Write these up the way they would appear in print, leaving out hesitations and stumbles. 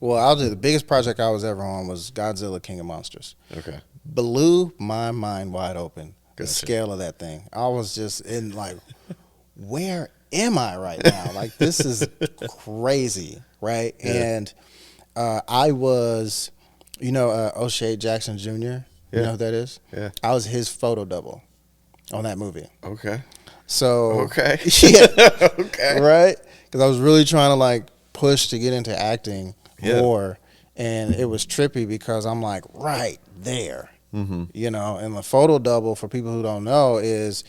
Well, I'll do the biggest project I was ever on was Godzilla King of Monsters. Okay. Blew my mind wide open. The Gotcha. scale of that thing. I was just in like, where am I right now? Like, this is crazy, right? Yeah. And I was, O'Shea Jackson Jr. You know who that is? Yeah. I was his photo double on that movie. Okay. So Okay. yeah, Okay. right? Because I was really trying to like push to get into acting more, and it was trippy because I'm like right there, and the photo double, for people who don't know, is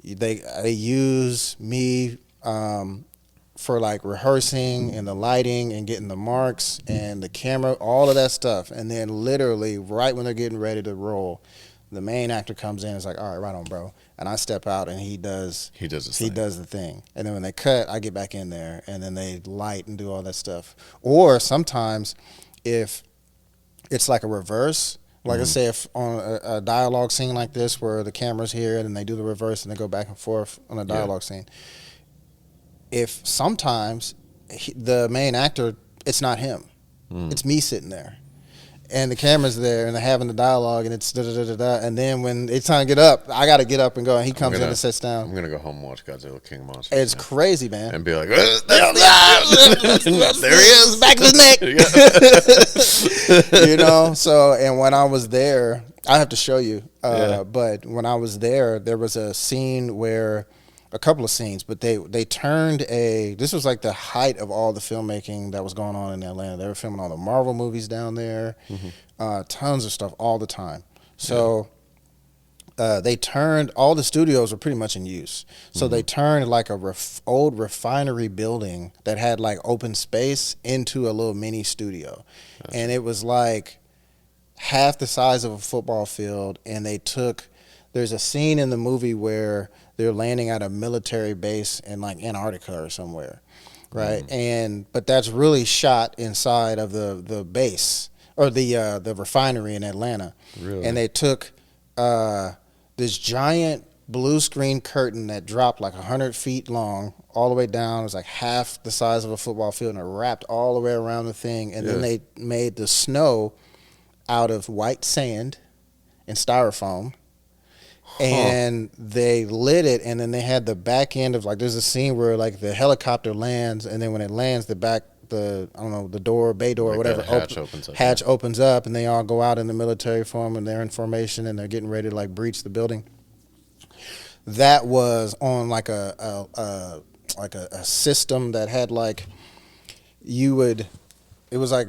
they use me for like rehearsing and the lighting and getting the marks and the camera, all of that stuff, and then literally right when they're getting ready to roll, the main actor comes in and is like, all right, right on, bro. And I step out and he does the thing. And then when they cut, I get back in there and then they light and do all that stuff. Or sometimes if it's like a reverse, like I say, if on a dialogue scene like this where the camera's here and they do the reverse and they go back and forth on a dialogue scene, if sometimes the main actor, it's not him. It's me sitting there. And the camera's there, and they're having the dialogue, and it's da-da-da-da-da. And then when it's time to get up, I got to get up and go. And he comes in and sits down. I'm going to go home and watch Godzilla King of Monsters. It's crazy, man. And be like, there he is, back of his neck. So, and when I was there, I have to show you. But when I was there was a scene where, a couple of scenes, but they turned this was like the height of all the filmmaking that was going on in Atlanta. They were filming all the Marvel movies down there, tons of stuff all the time. So they turned, all the studios were pretty much in use. So they turned like a old refinery building that had like open space into a little mini studio. Gotcha. And it was like half the size of a football field, and there's a scene in the movie where they're landing at a military base in like Antarctica or somewhere, right? But that's really shot inside of the base or the refinery in Atlanta. Really? And they took this giant blue screen curtain that dropped like 100 feet long all the way down. It was like half the size of a football field, and it wrapped all the way around the thing. And then they made the snow out of white sand and styrofoam. And they lit it, and then they had the back end of like, there's a scene where like the helicopter lands, and then when it lands, the door, bay door, like whatever, hatch opens up, and they all go out in the military form, and they're in formation, and they're getting ready to like breach the building. That was on like a system that had like, it was like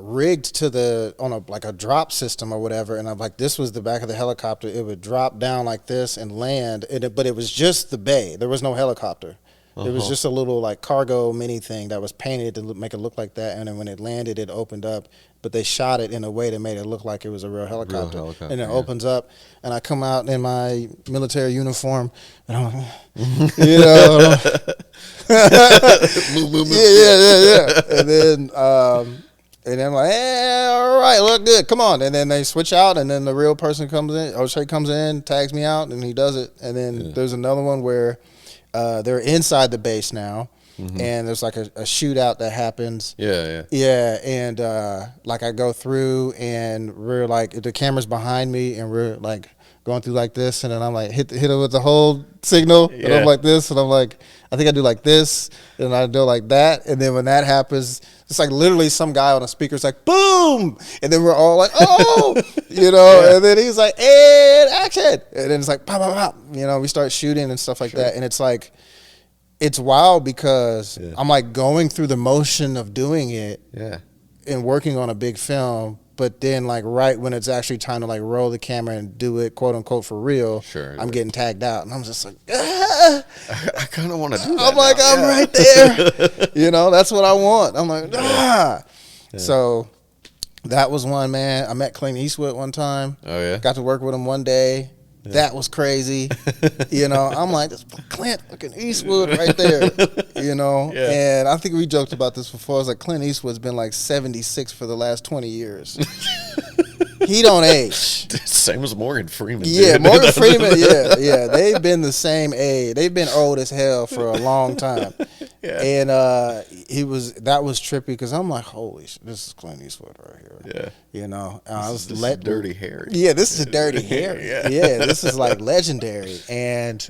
rigged to on a drop system or whatever, and I'm like, this was the back of the helicopter. It would drop down like this and land, but it was just the bay. There was no helicopter. It was just a little like cargo mini thing that was painted to make it look like that, and then when it landed, it opened up, but they shot it in a way that made it look like it was a real helicopter. And it opens up, and I come out in my military uniform, and I'm like, yeah. And then I'm like, all right, look good, come on. And then they switch out, and then the real person comes in, O'Shea comes in, tags me out, and he does it. And then there's another one where they're inside the base now, and there's like a shootout that happens. Yeah, and like I go through, and we're like, the camera's behind me, and we're like going through like this, and then I'm like hit it with the whole signal, and I'm like this, and I'm like, I think I do like this, and I do like that, and then when that happens, it's like literally some guy on a speaker's like, boom, and then we're all like, oh, and then he's like, and action, and then it's like, pop, pop, pop, we start shooting and stuff like that, and it's like, it's wild because I'm like going through the motion of doing it and working on a big film, but then like right when it's actually time to like roll the camera and do it, quote unquote, for real, I'm getting tagged out, and I'm just like, I kind of want to do that. I'm like, I'm right there. That's what I want. I'm like, So that was one, man. I met Clint Eastwood one time. Oh yeah. Got to work with him one day. That was crazy. I'm like, this Clint fucking Eastwood right there. And I think we joked about this before. I was like, Clint Eastwood's been like 76 for the last 20 years. He don't age. Same as Morgan Freeman. Yeah, Morgan Freeman, yeah. They've been the same age. They've been old as hell for a long time. Yeah. And that was trippy because I'm like, holy shit, this is Clint Eastwood right here. Yeah. You know, This is Dirty Harry. Yeah, this is Dirty Harry. Yeah. Yeah, this is like legendary. And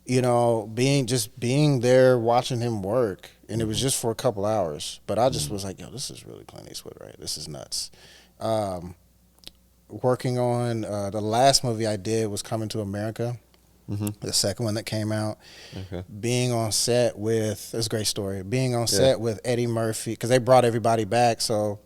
you know, being there watching him work, and it was just for a couple hours, but I just was like, yo, this is really Clint Eastwood, right? This is nuts. Working on the last movie I did was Coming to America, the second one that came out. Okay. Being on set with, it's a great story, being on set with Eddie Murphy, because they brought everybody back, so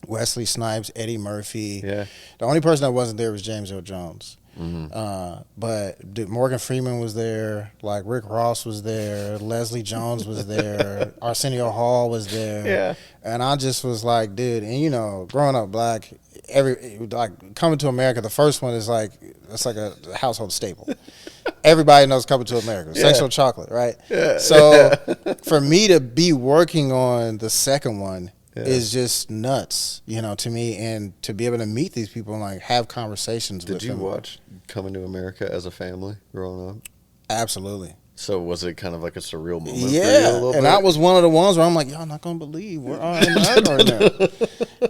Wesley Snipes, Eddie Murphy. Yeah. The only person that wasn't there was James Earl Jones. But dude, Morgan Freeman was there, like Rick Ross was there, Leslie Jones was there, Arsenio Hall was there. Yeah. And I just was like, dude, and you know, growing up black, Coming to America, the first one is like, it's like a household staple. Everybody knows Coming to America. Sexual Chocolate, right? Yeah. So for me to be working on the second one is just nuts, you know, to me, and to be able to meet these people and like have conversations with them. Did you watch Coming to America as a family growing up? Absolutely. So was it kind of like a surreal moment Yeah, for you a little bit? and that was one of the ones where I'm like, y'all not gonna believe where I am right now.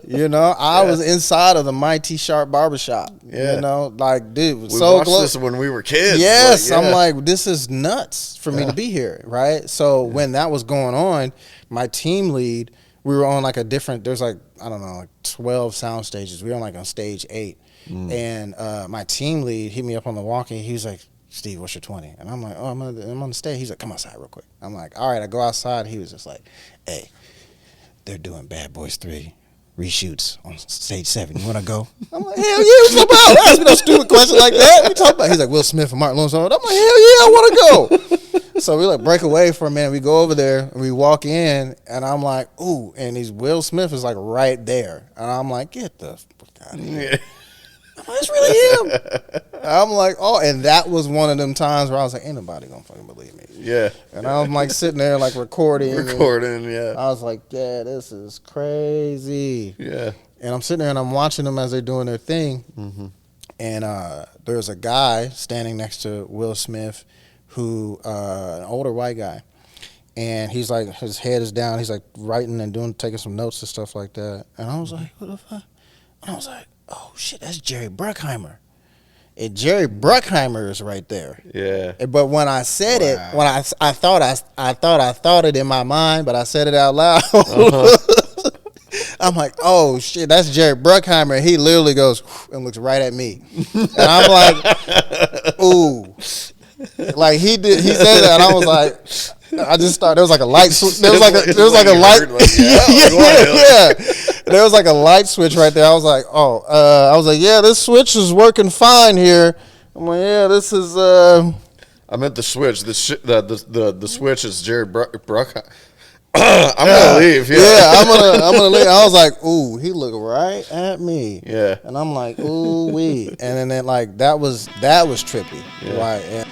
You know, I was inside of the Mighty Sharp Barbershop. Yeah. You know, like, dude, We so watched this when we were kids. Yes, like, I'm like, this is nuts for me to be here, right? So when that was going on, my team lead, we were on like a different, there's like, I don't know, like 12 sound stages. We were on like on stage 8. And my team lead hit me up on the walkie. He was like, Steve, what's your 20? And I'm like, oh, I'm on the stage. He's like, come outside real quick. I'm like, all right. I go outside. He was just like, hey, they're doing Bad Boys 3 reshoots on stage 7. You want to go? I'm like, hell yeah, what's you talking about? Ask me no stupid question like that. What you talking about? He's like, Will Smith and Martin Lawrence. I'm like, hell yeah, I want to go. So we like break away for a minute. We go over there and we walk in, and I'm like, ooh, and Will Smith is like right there. And I'm like, get the fuck out of here. Yeah. It's really him. I'm like, oh, and that was one of them times where I was like, ain't nobody gonna fucking believe me. Yeah. And I was like sitting there like recording. Yeah. I was like, yeah, this is crazy. Yeah. And I'm sitting there and I'm watching them as they're doing their thing. And there's a guy standing next to Will Smith who, an older white guy. And he's like, his head is down. He's like writing and taking some notes and stuff like that. And I was like, what the fuck? And I was like, oh shit, that's Jerry Bruckheimer. And Jerry Bruckheimer is right there. Yeah. But when I said it, when I thought it in my mind, but I said it out loud. I'm like, oh shit, that's Jerry Bruckheimer. He literally goes and looks right at me, and I'm like, ooh, like he said that, and I was like, I just thought there was like a light switch. There was like a light. There was like a light switch right there. I was like, I was like, yeah, this switch is working fine here. I'm like, yeah, this is. I meant the switch. The switch is Jerry Bruckheimer. I'm gonna leave. Yeah, I'm gonna leave. I was like, ooh, he looked right at me. Yeah, and I'm like, ooh wee, and then like that was trippy, right? And